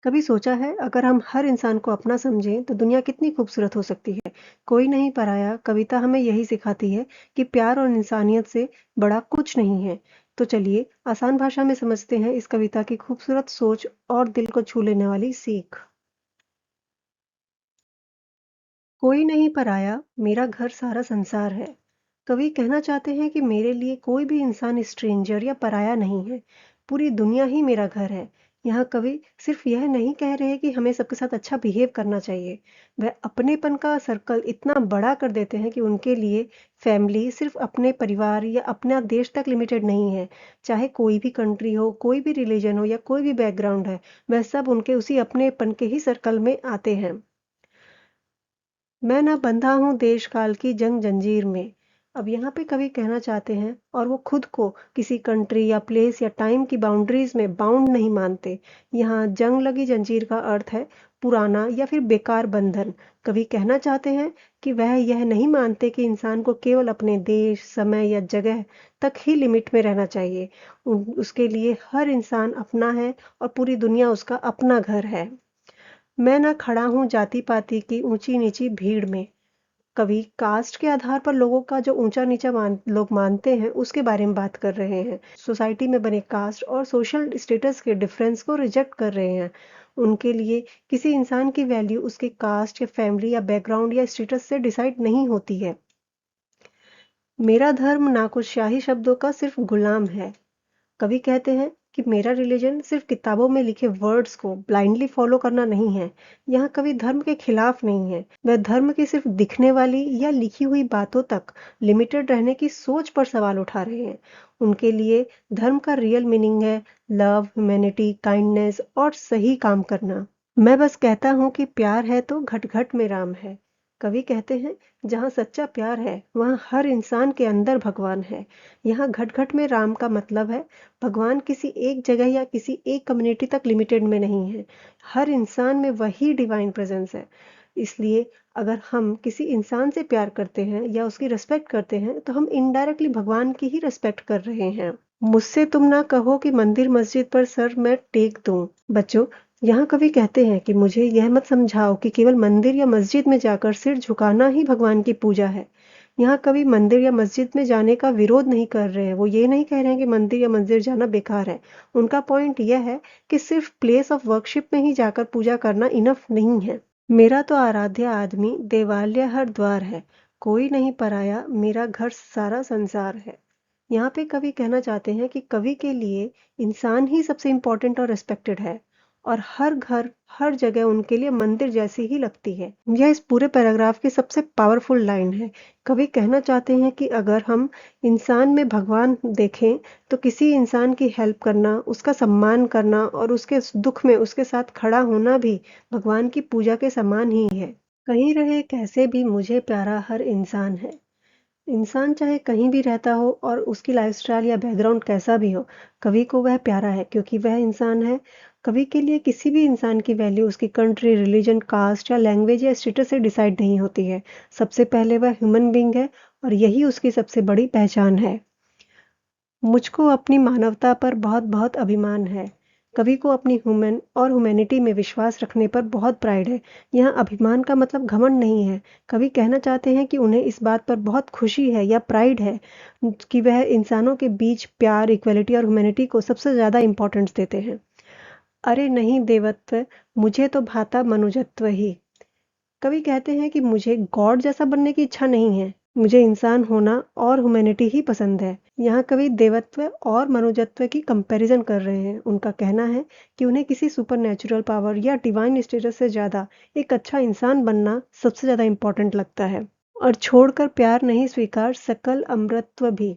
कभी सोचा है अगर हम हर इंसान को अपना समझें तो दुनिया कितनी खूबसूरत हो सकती है। कोई नहीं पराया कविता हमें यही सिखाती है कि प्यार और इंसानियत से बड़ा कुछ नहीं है। तो चलिए आसान भाषा में समझते हैं इस कविता की खूबसूरत सोच और दिल को छू लेने वाली सीख। कोई नहीं पराया, मेरा घर सारा संसार है। कवि कहना चाहते हैं कि मेरे लिए कोई भी इंसान स्ट्रेंजर या पराया नहीं है। पूरी दुनिया ही मेरा घर है। यहाँ कवि सिर्फ यह नहीं कह रहे कि हमें सबके साथ अच्छा बिहेव करना चाहिए। वह अपनेपन का सर्कल इतना बड़ा कर देते हैं कि उनके लिए फैमिली सिर्फ अपने परिवार या अपना देश तक लिमिटेड नहीं है। चाहे कोई भी कंट्री हो, कोई भी रिलीजन हो या कोई भी बैकग्राउंड है, वह सब उनके उसी अपनेपन के ही सर्कल में आते हैं। मैं ना बंधा हूँ देश काल की जंग जंजीर में। अब यहाँ पे कवि कहना चाहते हैं और वो खुद को किसी कंट्री या प्लेस या टाइम की बाउंड्रीज में बाउंड नहीं मानते। यहाँ जंग लगी जंजीर का अर्थ है पुराना या फिर बेकार बंधन। कवि कहना चाहते हैं कि वह यह नहीं मानते कि इंसान को केवल अपने देश समय या जगह तक ही लिमिट में रहना चाहिए। उसके लिए हर इंसान अपना है और पूरी दुनिया उसका अपना घर है। मैं ना खड़ा हूँ जाति-पाति की ऊँची-नीची भीड़ में। कवि कास्ट के आधार पर लोगों का जो ऊँचा-नीचा लोग मानते हैं, उसके बारे में बात कर रहे हैं। सोसाइटी में बने कास्ट और सोशल स्टेटस के डिफरेंस को रिजेक्ट कर रहे हैं। उनके लिए किसी इंसान की वैल्यू उसके कास्ट या फैमिली या बैकग्राउंड या स्टेटस से डिसाइड नहीं होती है। मेरा धर्म ना कुछ शाही शब्दों का सिर्फ गुलाम है। कवि कहते हैं कि मेरा रिलीजन सिर्फ किताबों में लिखे वर्ड्स को ब्लाइंडली फॉलो करना नहीं है। यहाँ कवि धर्म के खिलाफ नहीं है। वह धर्म की सिर्फ दिखने वाली या लिखी हुई बातों तक लिमिटेड रहने की सोच पर सवाल उठा रहे हैं। उनके लिए धर्म का रियल मीनिंग है लव, ह्यूमैनिटी, काइंडनेस और सही काम करना। मैं बस कहता हूँ कि प्यार है तो घट घट में राम है। कवि कहते हैं जहाँ सच्चा प्यार है वहाँ हर इंसान के अंदर भगवान है। यहाँ घट घट में राम का मतलब है भगवान किसी एक जगह या किसी एक कम्युनिटी तक लिमिटेड में नहीं है। हर इंसान में वही डिवाइन प्रेजेंस है। इसलिए अगर हम किसी इंसान से प्यार करते हैं या उसकी रिस्पेक्ट करते हैं तो हम इनडायरेक्टली भगवान की ही रिस्पेक्ट कर रहे हैं। मुझसे तुम ना कहो कि मंदिर मस्जिद पर सर मैं टेक दूं। बच्चों, यहाँ कवि कहते हैं कि मुझे यह मत समझाओ कि केवल मंदिर या मस्जिद में जाकर सिर झुकाना ही भगवान की पूजा है। यहाँ कवि मंदिर या मस्जिद में जाने का विरोध नहीं कर रहे हैं। वो ये नहीं कह रहे हैं कि मंदिर या मस्जिद जाना बेकार है। उनका पॉइंट यह है कि सिर्फ प्लेस ऑफ वर्कशिप में ही जाकर पूजा करना इनफ नहीं है। मेरा तो आराध्य आदमी देवालय हर द्वार है। कोई नहीं पराया, मेरा घर सारा संसार है। यहाँ पे कवि कहना चाहते हैं कि कवि के लिए इंसान ही सबसे इम्पोर्टेंट और रिस्पेक्टेड है और हर घर हर जगह उनके लिए मंदिर जैसी ही लगती है। यह इस पूरे पैराग्राफ की सबसे पावरफुल लाइन है। कवि कहना चाहते हैं कि अगर हम इंसान में भगवान देखें तो किसी इंसान की हेल्प करना, उसका सम्मान करना और उसके दुख में उसके साथ खड़ा होना भी भगवान की पूजा के समान ही है। कहीं रहे कैसे भी मुझे प्यारा हर इंसान है। इंसान चाहे कहीं भी रहता हो और उसकी लाइफस्टाइल या बैकग्राउंड कैसा भी हो, कवि को वह प्यारा है क्योंकि वह इंसान है। कवि के लिए किसी भी इंसान की वैल्यू उसकी कंट्री, रिलीजन, कास्ट या लैंग्वेज या स्टेटस से डिसाइड नहीं होती है। सबसे पहले वह ह्यूमन बीइंग है और यही उसकी सबसे बड़ी पहचान है। मुझको अपनी मानवता पर बहुत बहुत अभिमान है। कवि को अपनी ह्यूमन और ह्यूमैनिटी में विश्वास रखने पर बहुत प्राइड है। यहाँ अभिमान का मतलब घमंड नहीं है। कवि कहना चाहते हैं कि उन्हें इस बात पर बहुत खुशी है या प्राइड है कि वह इंसानों के बीच प्यार, इक्वलिटी और ह्यूमैनिटी को सबसे ज़्यादा इम्पोर्टेंस देते हैं। अरे नहीं देवत्व, मुझे तो भाता मनुजत्व ही। कवि कहते हैं कि मुझे गॉड जैसा बनने की इच्छा नहीं है। मुझे इंसान होना और ह्यूमैनिटी ही पसंद है। यहाँ कवि देवत्व और मनुजत्व की कंपैरिजन कर रहे हैं। उनका कहना है कि उन्हें किसी सुपरनैचुरल पावर या डिवाइन स्टेटस से ज़्यादा एक अच्छा इंसान बनना सबसे ज़्यादा इम्पोर्टेंट लगता है। और छोड़कर प्यार नहीं स्वीकार सकल अमरत्व भी।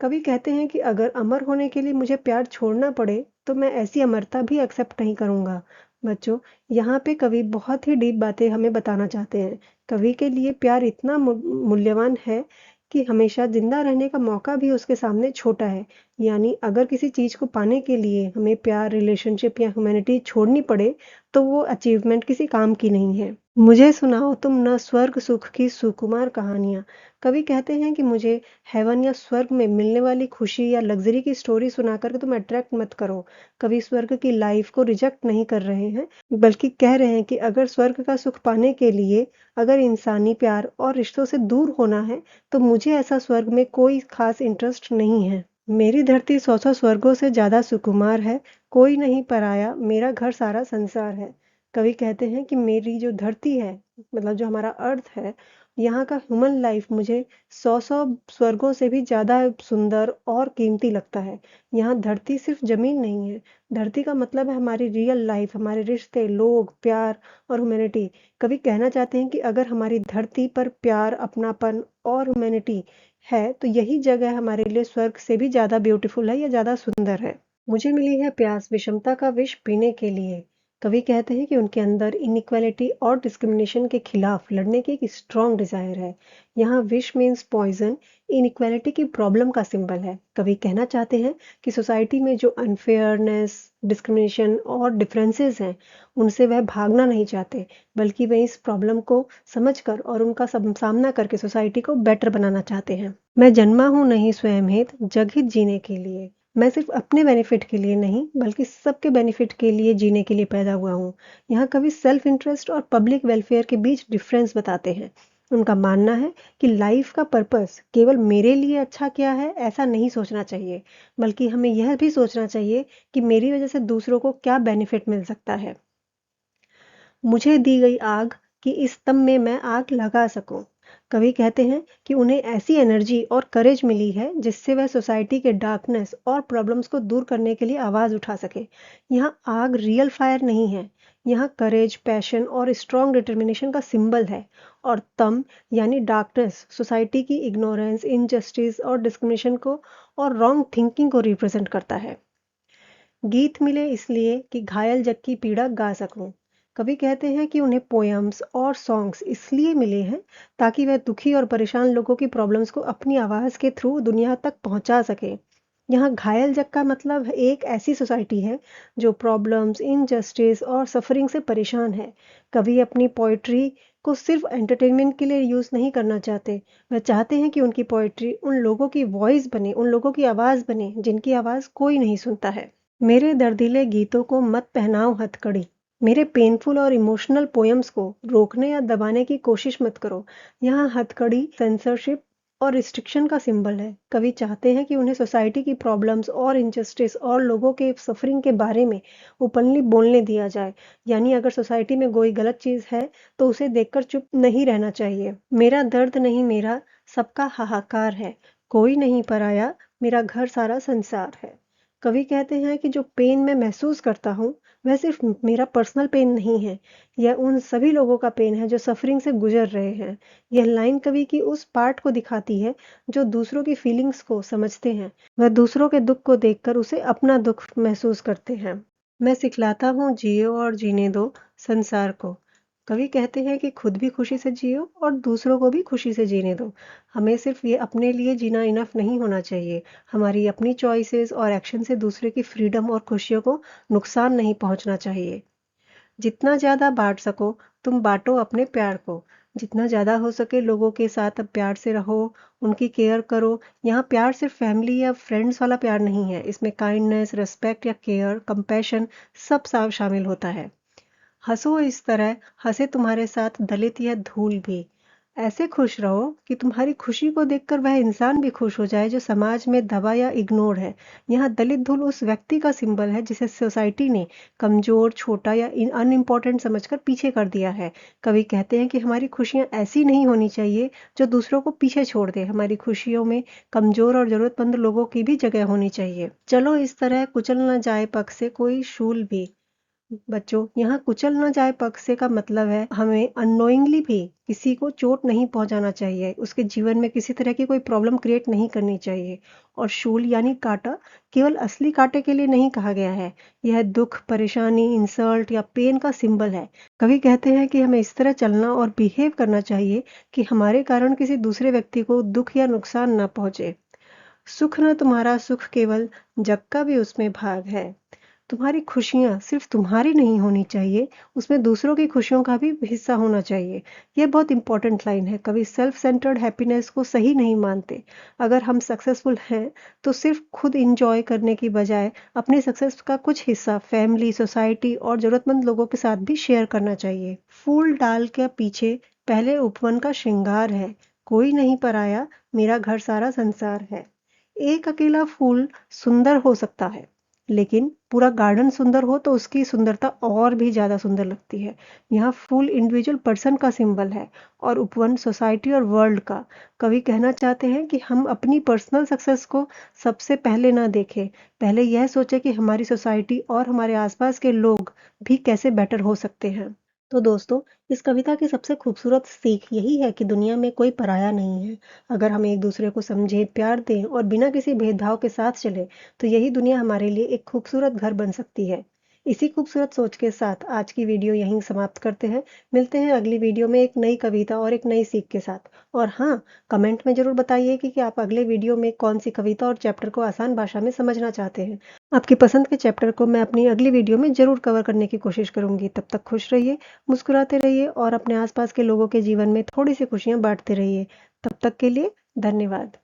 कवि कहते हैं कि अगर अमर होने के लिए मुझे प्यार छोड़ना पड़े तो मैं ऐसी अमरता भी एक्सेप्ट नहीं करूंगा। बच्चों, यहाँ पे कवि बहुत ही डीप बातें हमें बताना चाहते हैं। कवि के लिए प्यार इतना मूल्यवान है कि हमेशा जिंदा रहने का मौका भी उसके सामने छोटा है। यानी अगर किसी चीज को पाने के लिए हमें प्यार, रिलेशनशिप या ह्यूमैनिटी छोड़नी पड़े तो वो अचीवमेंट किसी काम की नहीं है। मुझे सुनाओ तुम न स्वर्ग सुख की सुकुमार कहानियां। कवि कहते हैं कि मुझे हेवन या स्वर्ग में मिलने वाली खुशी या लग्जरी की स्टोरी सुनाकर तुम अट्रैक्ट मत करो। कवि स्वर्ग की लाइफ को रिजेक्ट नहीं कर रहे हैं, बल्कि कह रहे हैं कि अगर स्वर्ग का सुख पाने के लिए अगर इंसानी प्यार और रिश्तों से दूर होना है, तो मुझे ऐसा स्वर्ग में कोई खास इंटरेस्ट नहीं है। मेरी धरती सौ सौ स्वर्गों से ज्यादा सुकुमार है। कोई नहीं पराया, मेरा घर सारा संसार है। कवि कहते हैं कि मेरी जो धरती है, मतलब जो हमारा अर्थ है, यहाँ का ह्यूमन लाइफ मुझे सौ सौ स्वर्गों से भी ज्यादा सुंदर और कीमती लगता है। यहाँ धरती सिर्फ जमीन नहीं है। धरती का मतलब है हमारी रियल लाइफ, हमारे रिश्ते, लोग, प्यार और ह्यूमैनिटी। कवि कहना चाहते हैं कि अगर हमारी धरती पर प्यार, अपनापन और ह्यूमैनिटी है, तो यही जगह हमारे लिए स्वर्ग से भी ज्यादा ब्यूटीफुल है या ज्यादा सुंदर है। मुझे मिली है प्यास विषमता का विष पीने के लिए। कवि कहते हैं कि उनके अंदर इनइक्वालिटी और डिस्क्रिमिनेशन के खिलाफ लड़ने की एक स्ट्रॉन्ग डिजायर है। यहाँ विश मीन्स पॉइजन इनइक्वालिटी की प्रॉब्लम का सिंबल है। कवि कहना चाहते हैं कि सोसाइटी में जो अनफेयरनेस, डिस्क्रिमिनेशन और डिफरेंसेस हैं, उनसे वह भागना नहीं चाहते, बल्कि वे इस प्रॉब्लम को समझकर और उनका सामना करके सोसाइटी को बेटर बनाना चाहते हैं। मैं जन्मा हूँ नहीं स्वयं हित जग हित जीने के लिए। मैं सिर्फ अपने बेनिफिट के लिए नहीं, बल्कि सबके बेनिफिट के लिए जीने के लिए पैदा हुआ हूँ। यहाँ कवि सेल्फ इंटरेस्ट और पब्लिक वेलफेयर के बीच डिफरेंस बताते हैं। उनका मानना है कि लाइफ का पर्पस केवल मेरे लिए अच्छा क्या है ऐसा नहीं सोचना चाहिए, बल्कि हमें यह भी सोचना चाहिए कि मेरी वजह से दूसरों को क्या बेनिफिट मिल सकता है। मुझे दी गई आग कि इस तम में मैं आग लगा सकूं। कवि कहते हैं कि उन्हें ऐसी एनर्जी और करेज मिली है जिससे वह सोसाइटी के डार्कनेस और प्रॉब्लम्स को दूर करने के लिए आवाज उठा सके। यहाँ आग रियल फायर नहीं है। यहाँ करेज, पैशन और स्ट्रॉन्ग डिटर्मिनेशन का सिंबल है। और तम यानी डार्कनेस सोसाइटी की इग्नोरेंस, इनजस्टिस और डिस्क्रिमिनेशन को और रॉन्ग थिंकिंग को रिप्रेजेंट करता है। गीत मिले इसलिए कि घायल जग की पीड़ा गा सकूं। कवि कहते हैं कि उन्हें पोयम्स और सॉन्ग्स इसलिए मिले हैं ताकि वह दुखी और परेशान लोगों की प्रॉब्लम्स को अपनी आवाज के थ्रू दुनिया तक पहुंचा सके। यहाँ घायल जग का मतलब एक ऐसी सोसाइटी है जो प्रॉब्लम्स, इनजस्टिस और सफरिंग से परेशान है। कवि अपनी पोइट्री को सिर्फ एंटरटेनमेंट के लिए यूज नहीं करना चाहते। वह चाहते हैं कि उनकी पोइट्री उन लोगों की वॉइस बने, उन लोगों की आवाज बने जिनकी आवाज कोई नहीं सुनता है। मेरे दर्दीले गीतों को मत पहनाओ हथकड़ी। मेरे पेनफुल और इमोशनल पोयम्स को रोकने या दबाने की कोशिश मत करो। यहाँ हथकड़ी सेंसरशिप और रिस्ट्रिक्शन का सिंबल है। कवि चाहते हैं कि उन्हें सोसाइटी की प्रॉब्लम्स और इनजस्टिस और लोगों के सफरिंग के बारे में ओपनली बोलने दिया जाए। यानी अगर सोसाइटी में कोई गलत चीज है, तो उसे देखकर चुप नहीं रहना चाहिए। मेरा दर्द नहीं मेरा सबका हाहाकार है। कोई नहीं पराया, मेरा घर सारा संसार है। कवि कहते हैं कि जो पेन मैं महसूस करता हूँ, वह सिर्फ मेरा पर्सनल पेन नहीं है। यह उन सभी लोगों का पेन है जो सफरिंग से गुजर रहे हैं। यह लाइन कवि की उस पार्ट को दिखाती है जो दूसरों की फीलिंग्स को समझते हैं। वह दूसरों के दुख को देखकर उसे अपना दुख महसूस करते हैं। मैं सिखलाता हूँ जियो और जीने दो संसार को। कवि कहते हैं कि खुद भी खुशी से जियो और दूसरों को भी खुशी से जीने दो। हमें सिर्फ ये अपने लिए जीना इनफ नहीं होना चाहिए। हमारी अपनी चॉइसेस और एक्शन से दूसरे की फ्रीडम और खुशियों को नुकसान नहीं पहुंचना चाहिए। जितना ज़्यादा बांट सको, तुम बांटो अपने प्यार को। जितना ज़्यादा हो सके लोगों के साथ अब प्यार से रहो, उनकी केयर करो। यहाँ प्यार सिर्फ फैमिली या फ्रेंड्स वाला प्यार नहीं है, इसमें काइंडनेस, रिस्पेक्ट या केयर, कंपैशन सब शामिल होता है। हंसो इस तरह हंसे तुम्हारे साथ दलित या धूल भी। ऐसे खुश रहो कि तुम्हारी खुशी को देखकर वह इंसान भी खुश हो जाए जो समाज में दबा या इग्नोर है। यहाँ दलित धूल उस व्यक्ति का सिंबल है जिसे सोसाइटी ने कमजोर, छोटा या अनइम्पोर्टेंट समझकर पीछे कर दिया है। कवि कहते हैं कि हमारी खुशियाँ ऐसी नहीं होनी चाहिए जो दूसरों को पीछे छोड़ दे। हमारी खुशियों में कमजोर और जरूरतमंद लोगों की भी जगह होनी चाहिए। चलो इस तरह कुचल न जाए पग से कोई शूल भी। बच्चों, यहाँ कुचल ना जाए पग से का मतलब है हमें अननोइंगली भी किसी को चोट नहीं पहुंचाना चाहिए, उसके जीवन में किसी तरह की कोई प्रॉब्लम क्रिएट नहीं करनी चाहिए। और शूल यानी कांटा केवल असली कांटे के लिए नहीं कहा गया है। यह दुख, परेशानी, इंसल्ट या पेन का सिंबल है। कवि कहते हैं कि हमें इस तरह चलना और बिहेव करना चाहिए कि हमारे कारण किसी दूसरे व्यक्ति को दुख या नुकसान न पहुंचे। सुख न तुम्हारा सुख केवल जग का भी उसमें भाग है। तुम्हारी खुशियाँ सिर्फ तुम्हारी नहीं होनी चाहिए, उसमें दूसरों की खुशियों का भी हिस्सा होना चाहिए। ये बहुत इंपॉर्टेंट लाइन है। कभी सेल्फ सेंटर्ड हैप्पीनेस को सही नहीं मानते। अगर हम सक्सेसफुल हैं, तो सिर्फ खुद इंजॉय करने की बजाय अपनी सक्सेस का कुछ हिस्सा फैमिली, सोसाइटी और ज़रूरतमंद लोगों के साथ भी शेयर करना चाहिए। फूल डाल के पीछे पहले उपवन का श्रृंगार है। कोई नहीं पराया, मेरा घर सारा संसार है। एक अकेला फूल सुंदर हो सकता है, लेकिन पूरा गार्डन सुंदर हो तो उसकी सुंदरता और भी ज़्यादा सुंदर लगती है। यहाँ फूल इंडिविजुअल पर्सन का सिंबल है और उपवन सोसाइटी और वर्ल्ड का। कवि कहना चाहते हैं कि हम अपनी पर्सनल सक्सेस को सबसे पहले ना देखें, पहले यह सोचें कि हमारी सोसाइटी और हमारे आसपास के लोग भी कैसे बेटर हो सकते हैं। तो दोस्तों, इस कविता की सबसे खूबसूरत सीख यही है कि दुनिया में कोई पराया नहीं है। अगर हम एक दूसरे को समझें, प्यार दें और बिना किसी भेदभाव के साथ चलें, तो यही दुनिया हमारे लिए एक खूबसूरत घर बन सकती है। इसी खूबसूरत सोच के साथ आज की वीडियो यहीं समाप्त करते हैं। मिलते हैं अगली वीडियो में एक नई कविता और एक नई सीख के साथ। और हाँ, कमेंट में ज़रूर बताइए कि आप अगले वीडियो में कौन सी कविता और चैप्टर को आसान भाषा में समझना चाहते हैं। आपकी पसंद के चैप्टर को मैं अपनी अगली वीडियो में ज़रूर कवर करने की कोशिश करूंगी। तब तक खुश रहिए, मुस्कुराते रहिए और अपने आसपास के लोगों के जीवन में थोड़ी सी खुशियां बांटते रहिए। तब तक के लिए धन्यवाद।